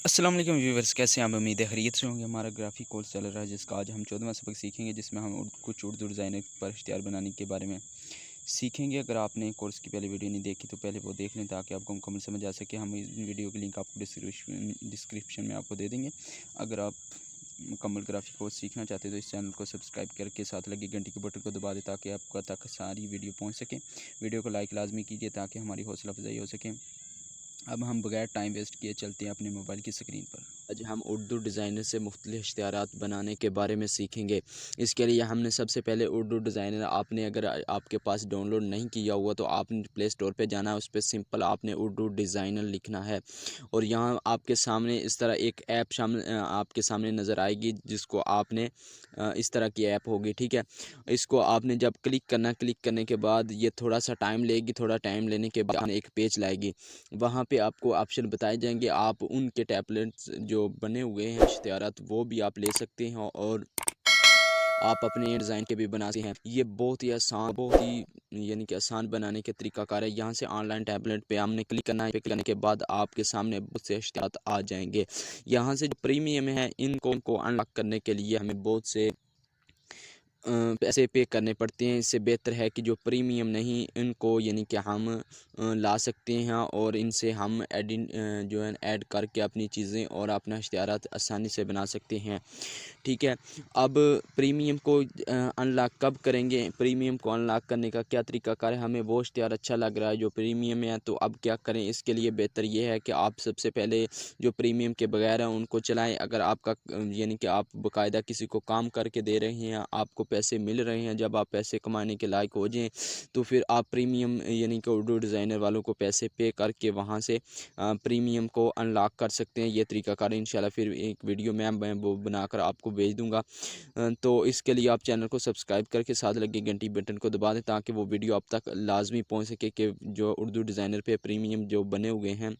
अस्सलाम वालेकुम व्यूवर्स, कैसे हैं आप? उम्मीद है खैरियत से होंगे। हमारा ग्राफिक कोर्स चल रहा है जिसका आज हम 14वां सबक सीखेंगे, जिसमें हम कुछ उर्दू डिज़ाइनर पर इश्तिहार बनाने के बारे में सीखेंगे। अगर आपने कोर्स की पहले वीडियो नहीं देखी तो पहले वो देख लें ताकि आपको मुकम्मल समझ आ सके। हम इस वीडियो की लिंक आपको डिस्क्रिप्शन में आपको दे देंगे। अगर आप मुकम्मल ग्राफिक कोर्स सीखना चाहते हैं तो इस चैनल को सब्सक्राइब करके साथ लगे घंटी के बटन को दबा दें ताकि आपका तक सारी वीडियो पहुँच सके। वीडियो को लाइक लाजमी कीजिए ताकि हमारी हौसला अफजाई हो सके। अब हम बगैर टाइम वेस्ट किए चलते हैं अपने मोबाइल की स्क्रीन पर। आज हम उर्दू डिज़ाइनर से मुख्तलिफ इश्तिहारात बनाने के बारे में सीखेंगे। इसके लिए हमने सबसे पहले उर्दू डिज़ाइनर आपने अगर आपके पास डाउनलोड नहीं किया हुआ तो आपने प्ले स्टोर पे जाना है, उस पर सिंपल आपने उर्दू डिज़ाइनर लिखना है और यहाँ आपके सामने इस तरह एक ऐप आपके सामने नज़र आएगी जिसको आपने इस तरह की ऐप होगी, ठीक है। इसको आपने जब क्लिक करने के बाद ये थोड़ा सा टाइम लेगी, थोड़ा टाइम लेने के बाद एक पेज लाएगी। वहाँ पे आपको ऑप्शन बताए जाएंगे, आप उनके टैबलेट्स जो बने हुए हैं इश्तिहारात वो भी आप ले सकते हैं और आप अपने डिज़ाइन के भी बना सकते हैं। ये बहुत ही आसान, बहुत ही यानी कि आसान बनाने के तरीक़ाकार है। यहाँ से ऑनलाइन टैबलेट पे हमने क्लिक करना है, क्लिक करने के बाद आपके सामने बहुत से इश्तिहारात आ जाएंगे। यहाँ से जो प्रीमियम है इनको अनलॉक करने के लिए हमें बहुत से पैसे पे करने पड़ते हैं। इससे बेहतर है कि जो प्रीमियम नहीं इनको यानी कि हम ला सकते हैं और इनसे हम जो है ऐड करके अपनी चीज़ें और अपना इश्तिहारात आसानी से बना सकते हैं, ठीक है। अब प्रीमियम को अनलॉक कब करेंगे? प्रीमियम को अनलॉक करने का क्या तरीक़ाकार है? हमें वो इश्तिहार अच्छा लग रहा है जो प्रीमियम है, तो अब क्या करें? इसके लिए बेहतर ये है कि आप सबसे पहले जो प्रीमियम के बगैर हैं उनको चलाएं। अगर आपका यानी कि आप बाकायदा किसी को काम करके दे रहे हैं, आपको पैसे मिल रहे हैं, जब आप पैसे कमाने के लायक हो जाएँ तो फिर आप प्रीमियम यानी कि उर्दू डिज़ाइनर वालों को पैसे पे करके वहाँ से प्रीमियम को अनलॉक कर सकते हैं। ये तरीक़ाकार इंशाल्लाह फिर एक वीडियो मैं वो बनाकर आपको भेज दूँगा। तो इसके लिए आप चैनल को सब्सक्राइब करके साथ लगे घंटी बटन को दबा दें ताकि वो वीडियो आप तक लाजमी पहुँच सके कि जो उर्दू डिज़ाइनर पे प्रीमियम जो बने हुए हैं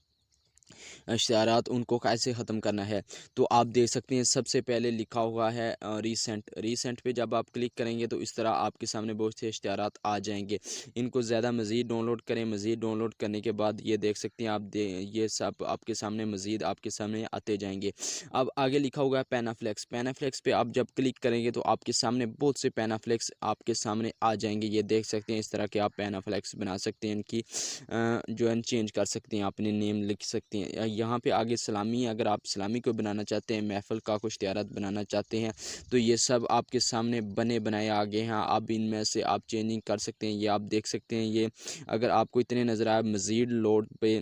इश्तिहारात उनको कैसे ख़त्म करना है। तो आप देख सकते हैं सबसे पहले लिखा हुआ है रीसेंट पे जब आप क्लिक करेंगे तो इस तरह आपके सामने बहुत से इश्तिहारात आ जाएंगे। इनको ज़्यादा मज़ीद डाउनलोड करें। मज़ीद डाउनलोड करने के बाद ये देख सकते हैं ये सब आपके सामने मज़ीद आपके सामने आते जाएंगे। अब आगे लिखा हुआ है पैनाफ्लेक्स। पैनाफ्लेक्स पे आप जब क्लिक करेंगे तो आपके सामने बहुत से पैनाफ्लेक्स आपके सामने आ जाएंगे। ये देख सकते हैं इस तरह के आप पैनाफ्लेक्स बना सकते हैं। इनकी जो है चेंज कर सकते हैं, अपने नेम लिख सकते हैं। यहाँ पे आगे सलामी, अगर आप सलामी को बनाना चाहते हैं, महफ़िल का कुछ इश्तिहारात बनाना चाहते हैं तो ये सब आपके सामने बने बनाए आ गए हैं। आप इनमें से आप चेंजिंग कर सकते हैं। ये आप देख सकते हैं। ये अगर आपको इतने नज़र आए, मज़ीद लोड पे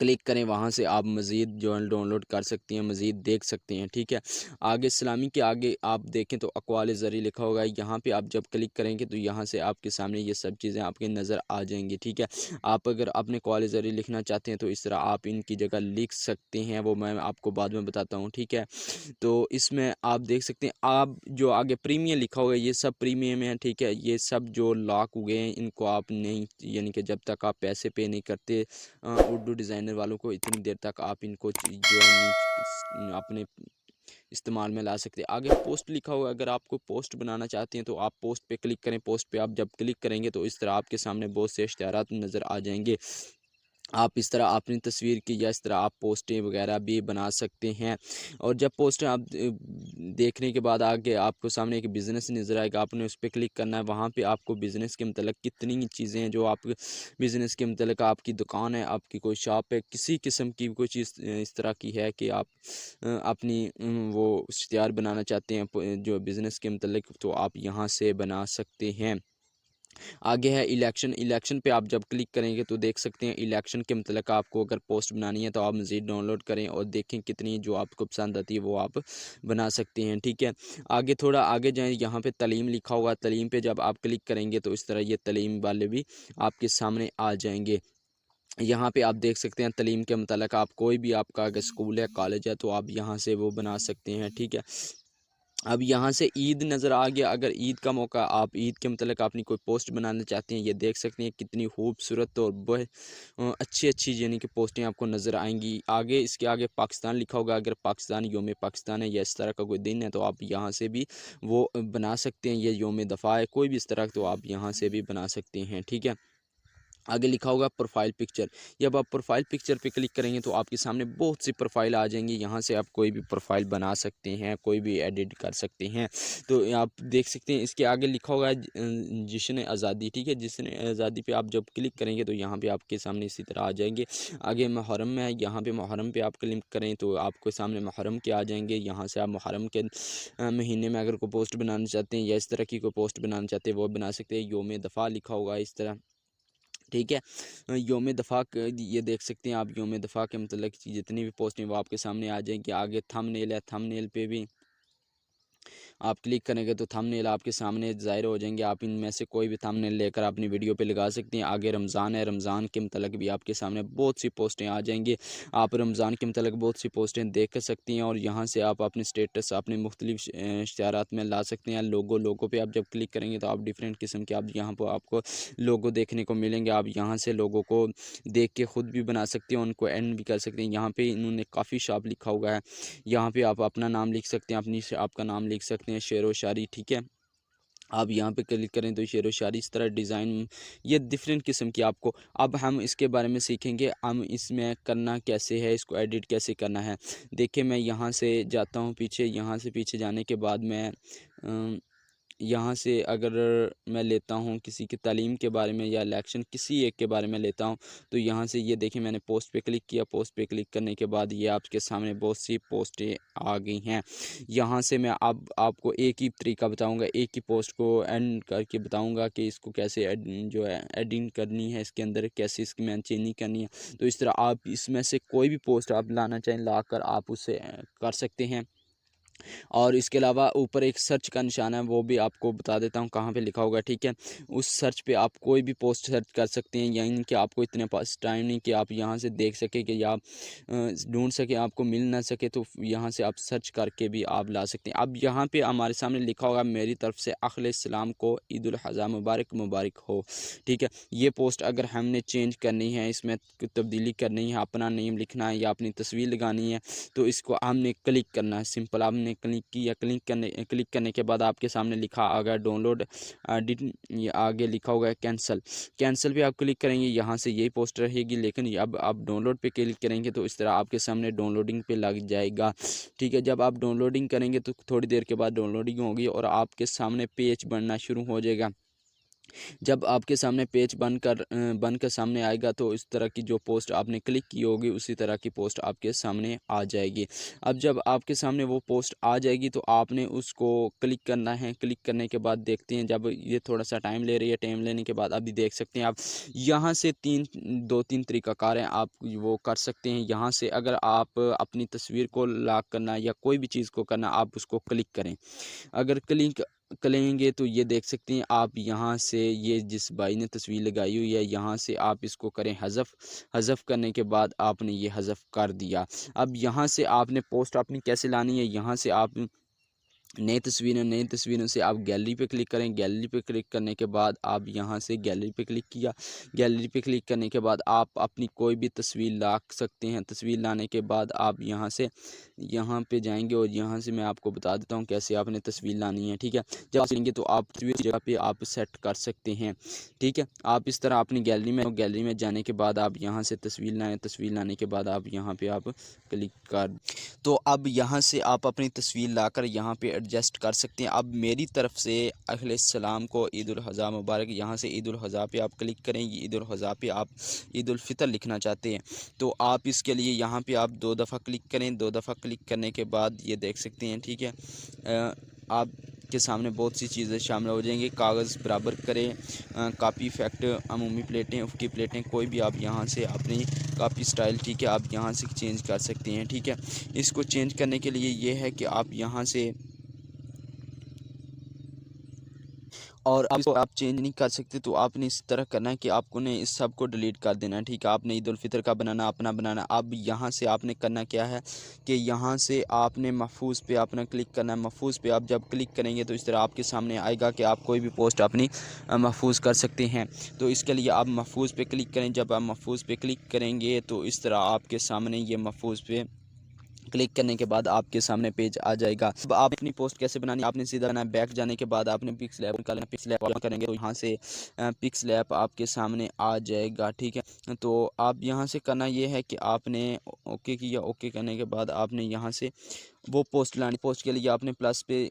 क्लिक करें, वहाँ से आप मज़ीद जो है डाउनलोड कर सकती हैं, मज़ीद देख सकते हैं, ठीक है। आगे सलामी के आगे आप देखें तो अक़वाल ज़री लिखा होगा। यहाँ पे आप जब क्लिक करेंगे तो यहाँ से आपके सामने ये सब चीज़ें आपके नज़र आ जाएंगी, ठीक है। आप अगर अपने अक़वाल ज़री लिखना चाहते हैं तो इस तरह आप इनकी जगह लिख सकते हैं, वो मैं आपको बाद में बताता हूँ, ठीक है। तो इसमें आप देख सकते हैं, आप जो आगे प्रीमियम लिखा हुआ है ये सब प्रीमियम है, ठीक है। ये सब जो लॉक हुए हैं इनको आप नहीं, यानी कि जब तक आप पैसे पे नहीं करते उर्दू डिज़ाइनर वालों को, इतनी देर तक आप इनको जो है अपने इस्तेमाल में ला सकते हैं। आगे पोस्ट लिखा हुआ है। अगर आपको पोस्ट बनाना चाहते हैं तो आप पोस्ट पे क्लिक करें। पोस्ट पे आप जब क्लिक करेंगे तो इस तरह आपके सामने बहुत से इश्तिहारात नज़र आ जाएंगे। आप इस तरह अपनी तस्वीर की या इस तरह आप पोस्टें वगैरह भी बना सकते हैं। और जब पोस्टें आप देखने के बाद आगे आपको सामने एक बिज़नेस नज़र आएगा, आपने उस पर क्लिक करना है। वहाँ पे आपको बिज़नेस के मतलब कितनी चीज़ें हैं जो आप बिज़नेस के मतलब, आपकी दुकान है, आपकी कोई शॉप है, किसी किस्म की कोई चीज़ इस तरह की है कि आप अपनी वो इश्तिहार बनाना चाहते हैं जो बिज़नेस के मतलब, तो आप यहाँ से बना सकते हैं। आगे है इलेक्शन पे आप जब क्लिक करेंगे तो देख सकते हैं इलेक्शन के मतलब आपको अगर पोस्ट बनानी है तो आप मज़ीद डाउनलोड करें और देखें कितनी जो आपको पसंद आती है वो आप बना सकते हैं, ठीक है। आगे थोड़ा आगे जाएं, यहाँ पे तलीम लिखा हुआ है। तलीम पे जब आप क्लिक करेंगे तो इस तरह ये तलीम वाले भी आपके सामने आ जाएंगे। यहाँ पे आप देख सकते हैं तलीम के मतलब आप कोई भी, आपका अगर स्कूल है, कॉलेज है, तो आप यहाँ से वो बना सकते हैं, ठीक है। अब यहाँ से ईद नज़र आ गया। अगर ईद का मौका, आप ईद के मतलब अपनी कोई पोस्ट बनाना चाहते हैं, ये देख सकते हैं कितनी खूबसूरत और बहुत अच्छी यानी कि पोस्टें आपको नज़र आएंगी। आगे इसके आगे पाकिस्तान लिखा होगा। अगर पाकिस्तान, योम पाकिस्तान है या इस तरह का कोई दिन है तो आप यहाँ से भी वो बना सकते हैं। ये योम दफ़ा है, कोई भी इस तरह तो आप यहाँ से भी बना सकते हैं, ठीक है। आगे लिखा होगा प्रोफाइल पिक्चर। जब आप प्रोफाइल पिक्चर पे क्लिक करेंगे तो आपके सामने बहुत सी प्रोफाइल आ जाएंगी। यहाँ से आप कोई भी प्रोफाइल बना सकते हैं, कोई भी एडिट कर सकते हैं। तो आप देख सकते हैं इसके आगे लिखा होगा जश्न आज़ादी। ठीक है, जश्न आज़ादी पे आप जब क्लिक करेंगे तो यहाँ पे आपके सामने इसी तरह आ जाएंगे। आगे मुहर्रम में है, यहाँ पे मुहर्रम पे आप क्लिक करें तो आपके सामने मुहर्रम के आ जाएंगे। यहाँ से आप मुहर्रम के महीने में अगर कोई पोस्ट बनाना चाहते हैं या इस तरह की कोई पोस्ट बनाना चाहते हैं वो बना सकते हैं। योम दफ़ा लिखा होगा इस तरह। ठीक है, योम दफ़ा ये देख सकते हैं आप, योम दफ़ा के मतलब जितनी भी पोस्ट हैं वो आपके सामने आ जाएंगी। आगे थंबनेल है, थंबनेल पे भी आप क्लिक करेंगे तो थंबनेल आपके सामने ज़ाहिर हो जाएंगे। आप इनमें से कोई भी थंबनेल लेकर अपनी वीडियो पे लगा सकते हैं। आगे रमज़ान है, रमज़ान के मतलब भी आपके सामने बहुत सी पोस्टें आ जाएंगी। आप रमज़ान के मतलब बहुत सी पोस्टें देख सकती हैं और यहाँ से आप अपने स्टेटस अपने मुख्तलिफ इश्तिहारात में ला सकते हैं। लोगो पे आप जब क्लिक करेंगे तो आप डिफरेंट किस्म के आप यहाँ पर आपको लोगो देखने को मिलेंगे। आप यहाँ से लोगों को देख के ख़ुद भी बना सकते हैं, उनको एंड भी कर सकते हैं। यहाँ पे इन्होंने काफ़ी शॉप लिखा हुआ है, यहाँ पे आप अपना नाम लिख सकते हैं, अपनी आपका नाम लिख सकते हैं, शेर व शायरी। ठीक है, आप यहाँ पे क्लिक करें तो शेर व शायरी इस तरह डिज़ाइन, ये डिफरेंट किस्म की आपको। अब हम इसके बारे में सीखेंगे, हम इसमें करना कैसे है, इसको एडिट कैसे करना है। देखिए मैं यहाँ से जाता हूँ पीछे, यहाँ से पीछे जाने के बाद मैं यहाँ से अगर मैं लेता हूँ किसी की तालीम के बारे में या इलेक्शन किसी एक के बारे में लेता हूँ तो यहाँ से ये देखिए मैंने पोस्ट पे क्लिक किया। पोस्ट पे क्लिक करने के बाद ये आपके सामने बहुत सी पोस्टें आ गई हैं। यहाँ से मैं अब आपको एक ही तरीका बताऊँगा, एक ही पोस्ट को एंड करके बताऊँगा कि इसको कैसे जो है एडिट करनी है, इसके अंदर कैसे इसकी मैंने चेंजिंग करनी है। तो इस तरह आप इसमें से कोई भी पोस्ट आप लाना चाहें ला कर आप उसे कर सकते हैं। और इसके अलावा ऊपर एक सर्च का निशान है, वो भी आपको बता देता हूँ कहाँ पे लिखा होगा। ठीक है, उस सर्च पे आप कोई भी पोस्ट सर्च कर सकते हैं, यानी कि आपको इतने पास टाइम नहीं कि आप यहाँ से देख सके कि या आप ढूंढ सके, आपको मिल ना सके तो यहाँ से आप सर्च करके भी आप ला सकते हैं। अब यहाँ पे हमारे सामने लिखा होगा मेरी तरफ से अखिल इस्लाम को ईद उल अज़हा मुबारक मुबारक हो। ठीक है, ये पोस्ट अगर हमने चेंज करनी है, इसमें तब्दीली करनी है, अपना नेम लिखना है या अपनी तस्वीर लगानी है तो इसको हमने क्लिक करना है। सिंपल आपने क्लिक किया, क्लिक करने के बाद आपके सामने लिखा आ गया डाउनलोड एडिट, ये आगे लिखा होगा कैंसिल। कैंसिल पे आप क्लिक करेंगे, यहाँ से यही पोस्ट रहेगी, लेकिन अब आप डाउनलोड पे क्लिक करेंगे तो इस तरह आपके सामने डाउनलोडिंग पे लग जाएगा। ठीक है, जब आप डाउनलोडिंग करेंगे तो थोड़ी देर के बाद डाउनलोडिंग होगी और आपके सामने पेज बनना शुरू हो जाएगा। जब आपके सामने पेज बनकर सामने आएगा तो इस तरह की जो पोस्ट आपने क्लिक की होगी उसी तरह की पोस्ट आपके सामने आ जाएगी। अब जब आपके सामने वो पोस्ट आ जाएगी तो आपने उसको क्लिक करना है। क्लिक करने के बाद देखते हैं, जब ये थोड़ा सा टाइम ले रही है, टाइम लेने के बाद अभी देख सकते हैं आप यहाँ से दो तीन तरीक़ाकार हैं, आप वो कर सकते हैं। यहाँ से अगर आप अपनी तस्वीर को लॉक करना या कोई भी चीज़ को करना, आप उसको क्लिक करें। अगर क्लिक करेंगे तो ये देख सकते हैं आप यहाँ से, ये जिस भाई ने तस्वीर लगाई हुई है यहाँ से आप इसको करें हज़फ। हज़फ करने के बाद आपने ये हज़फ कर दिया। अब यहाँ से आपने पोस्ट अपनी कैसे लानी है, यहाँ से आप नई तस्वीरों से आप गैलरी पे क्लिक करें। गैलरी पे क्लिक करने के बाद आप यहाँ से गैलरी पे क्लिक किया। गैलरी पे क्लिक करने के बाद आप अपनी कोई भी तस्वीर ला सकते हैं। तस्वीर लाने के बाद आप यहाँ से यहाँ पे जाएंगे और यहाँ से मैं आपको बता देता हूँ कैसे आपने तस्वीर लानी है। ठीक है, जब आप लेंगे तो आप तस्वीर जगह पे आप सेट कर सकते हैं। ठीक है, आप इस तरह अपनी गैलरी में जाने के बाद आप यहाँ से तस्वीर लाएँ। तस्वीर लाने के बाद आप यहाँ पर आप क्लिक कर, तो अब यहाँ से आप अपनी तस्वीर लाकर यहाँ पे एडजस्ट कर सकते हैं। अब मेरी तरफ से अहले सलाम को ईद उल अज़हा मुबारक, यहाँ से ईद उल अज़हा पे आप क्लिक करें। ईद उल अज़हा पे आप ईद उल फ़ितर लिखना चाहते हैं तो आप इसके लिए यहाँ पे आप 2 दफ़ा क्लिक करें। 2 दफ़ा क्लिक करने के बाद ये देख सकते हैं। ठीक है, आपके सामने बहुत सी चीज़ें शामिल हो जाएंगी। कागज़ बराबर करें, कापी इफ़ेक्ट, अमूमी प्लेटें, उफ़की प्लेटें, कोई भी आप यहाँ से अपनी कापी स्टाइल, ठीक है, आप यहाँ से चेंज कर सकते हैं। ठीक है, इसको चेंज करने के लिए ये है कि आप यहाँ से, और इसको आप चेंज नहीं कर सकते तो आपने इस तरह करना है कि आपको ने इस सब को डिलीट कर देना है। ठीक है, आपने ईद उल फ़ितर का बनाना, अपना बनाना। अब यहाँ से आपने करना क्या है कि यहाँ से आपने महफूज पे अपना क्लिक करना है। महफूज पे आप जब क्लिक करेंगे तो इस तरह आपके सामने आएगा कि आप कोई भी पोस्ट अपनी महफूज कर सकते हैं। तो इसके लिए आप महफूज पे क्लिक करें। जब आप महफूज पे क्लिक करेंगे तो इस तरह आपके सामने ये महफूज पे क्लिक करने के बाद आपके सामने पेज आ जाएगा। अब आप अपनी पोस्ट कैसे बनानी है, आपने सीधा करना है, बैक जाने के बाद आपने पिक्सलैब निकालना, पिक्सलैब ऑन करेंगे तो यहाँ से पिक्सलैब आपके सामने आ जाएगा। ठीक है, तो आप यहाँ से करना ये है कि आपने ओके किया, ओके करने के बाद आपने यहाँ से वो पोस्ट लानी। पोस्ट के लिए आपने प्लस पे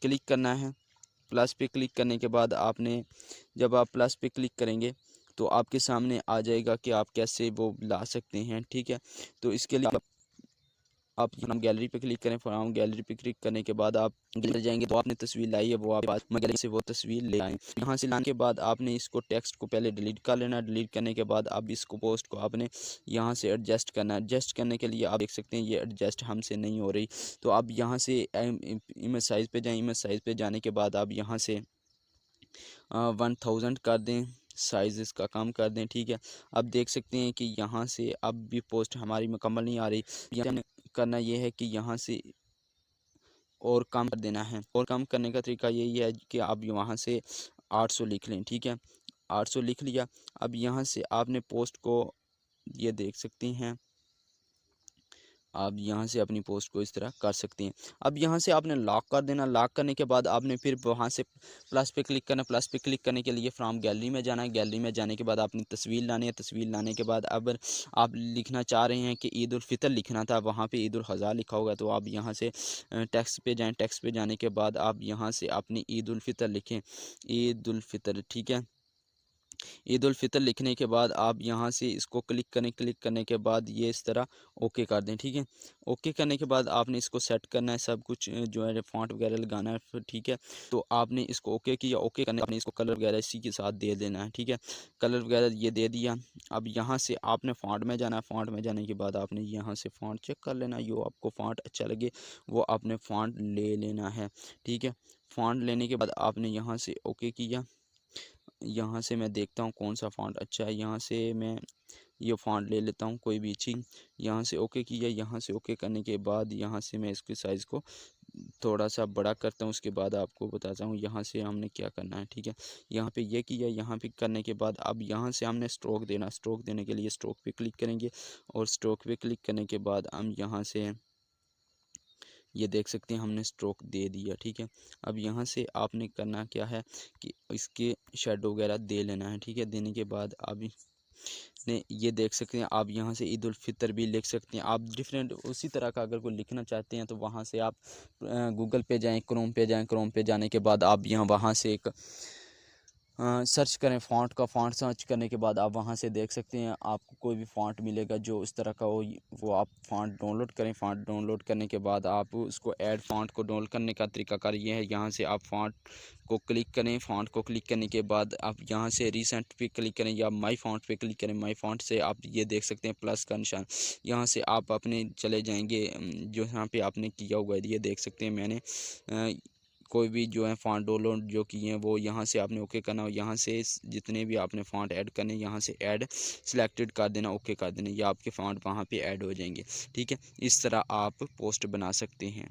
क्लिक करना है। प्लस पे क्लिक करने के बाद आपने, जब आप प्लस पे क्लिक करेंगे तो आपके सामने आ जाएगा कि आप कैसे वो ला सकते हैं। ठीक है, तो इसके लिए आप फ्रॉम गैलरी पे क्लिक करें। फ्रॉम गैलरी पे क्लिक करने के बाद आप गैलरी जाएंगे तो आपने तस्वीर लाई है, वो आप गैलरी से वो तस्वीर ले आएँ। यहाँ से लाने के बाद आपने इसको टेक्स्ट को पहले डिलीट कर लेना। डिलीट करने के बाद अब इसको पोस्ट को आपने यहाँ से एडजस्ट करना है। एडजस्ट करने के लिए आप देख सकते हैं ये एडजस्ट हमसे नहीं हो रही, तो आप यहाँ से इमेज साइज़ पे जाएँ। इमेज साइज़ पे जाने के बाद आप यहाँ से 1000 कर दें, साइज़ इसका कम कर दें। ठीक है, अब देख सकते हैं कि यहाँ से अब भी पोस्ट हमारी मुकम्मल नहीं आ रही। यहाँ करना ये है कि यहाँ से और कम कर देना है। और कम करने का तरीका यही है कि आप वहाँ से 800 लिख लें। ठीक है, 800 लिख लिया। अब यहाँ से आपने पोस्ट को, ये देख सकते हैं, आप यहाँ से अपनी पोस्ट को इस तरह कर सकते हैं। अब यहाँ से आपने लॉक कर देना। लॉक करने के बाद आपने फिर वहाँ से प्लस पे क्लिक करना। प्लस पे क्लिक करने के लिए फ्रॉम गैलरी में जाना है। गैलरी में जाने के बाद आपने तस्वीर लानी है। तस्वीर लाने के बाद अब आप लिखना चाह रहे हैं कि ईद उल फितर लिखना था, वहाँ पे ईद उल अज़हा लिखा होगा, तो आप यहाँ से टेक्स्ट पे जाएँ। टेक्स्ट पे जाने के बाद आप यहाँ से अपनी ईद उल फितर लिखें, ईद उल फितर। ठीक है, ईद उल फितर लिखने के बाद आप यहाँ से इसको क्लिक करें। क्लिक करने के बाद ये इस तरह ओके कर दें। ठीक है, ओके करने के बाद आपने इसको सेट करना है, सब कुछ जो है फ़ॉन्ट वगैरह लगाना है फिर। ठीक है, तो आपने इसको ओके किया। ओके करने आपने इसको कलर वगैरह इसी के साथ दे देना है। ठीक है, कलर वगैरह ये दे दिया। अब यहाँ से आपने फ़ॉन्ट में जाना है। फ़ॉन्ट में जाने के बाद आपने यहाँ से फ़ॉन्ट चेक कर लेना, जो आपको फ़ॉन्ट अच्छा लगे वो आपने फ़ॉन्ट ले लेना है। ठीक है, फ़ॉन्ट लेने के बाद आपने यहाँ से ओके किया। यहाँ से मैं देखता हूँ कौन सा फ़ॉन्ट अच्छा है, यहाँ से मैं ये फ़ॉन्ट ले लेता हूँ कोई भी अच्छी। यहाँ से ओके किया। यहाँ से ओके करने के बाद यहाँ से मैं इसके साइज़ को थोड़ा सा बड़ा करता हूँ, उसके बाद आपको बताता हूँ यहाँ से हमने क्या करना है। ठीक है, यहाँ पे ये किया। यहाँ पे करने के बाद अब यहाँ से हमने स्ट्रोक देना। स्ट्रोक देने के लिए स्ट्रोक पे क्लिक करेंगे और स्ट्रोक पे क्लिक करने के बाद हम यहाँ से ये देख सकते हैं हमने स्ट्रोक दे दिया। ठीक है, अब यहाँ से आपने करना क्या है कि इसके शेडो वगैरह दे लेना है। ठीक है, देने के बाद आप ने ये देख सकते हैं, आप यहाँ से ईद उल फितर भी लिख सकते हैं। आप डिफरेंट उसी तरह का अगर कोई लिखना चाहते हैं तो वहाँ से आप गूगल पे जाएं, क्रोम पे जाएं। क्रोम पे जाने के बाद आप वहाँ से एक सर्च करें फ़ॉन्ट का। फ़ॉन्ट सर्च करने के बाद आप वहाँ से देख सकते हैं, आपको कोई भी फ़ॉन्ट मिलेगा जो इस तरह का हो, वो आप फ़ॉन्ट डाउनलोड करें। फ़ॉन्ट डाउनलोड करने के बाद आप उसको ऐड फ़ॉन्ट को डाउनलोड करने का तरीकाकार ये है, यहाँ से आप फ़ॉन्ट को क्लिक करें। फ़ॉन्ट को क्लिक करने के बाद आप यहाँ से रिसेंट पे क्लिक करें या माई फ़ॉन्ट पे क्लिक करें। माई फ़ॉन्ट से आप ये देख सकते हैं प्लस का निशान, यहाँ से आप अपने चले जाएंगे जो यहाँ पे आपने किया हुआ है। ये देख सकते हैं मैंने कोई भी जो है फ़ॉन्ट डाउनलोड जो किए हैं वो यहाँ से आपने ओके करना, और यहाँ से जितने भी आपने फ़ॉन्ट ऐड करने यहाँ से ऐड सिलेक्टेड कर देना, ओके कर देना, या आपके फ़ॉन्ट वहाँ पे ऐड हो जाएंगे। ठीक है, इस तरह आप पोस्ट बना सकते हैं।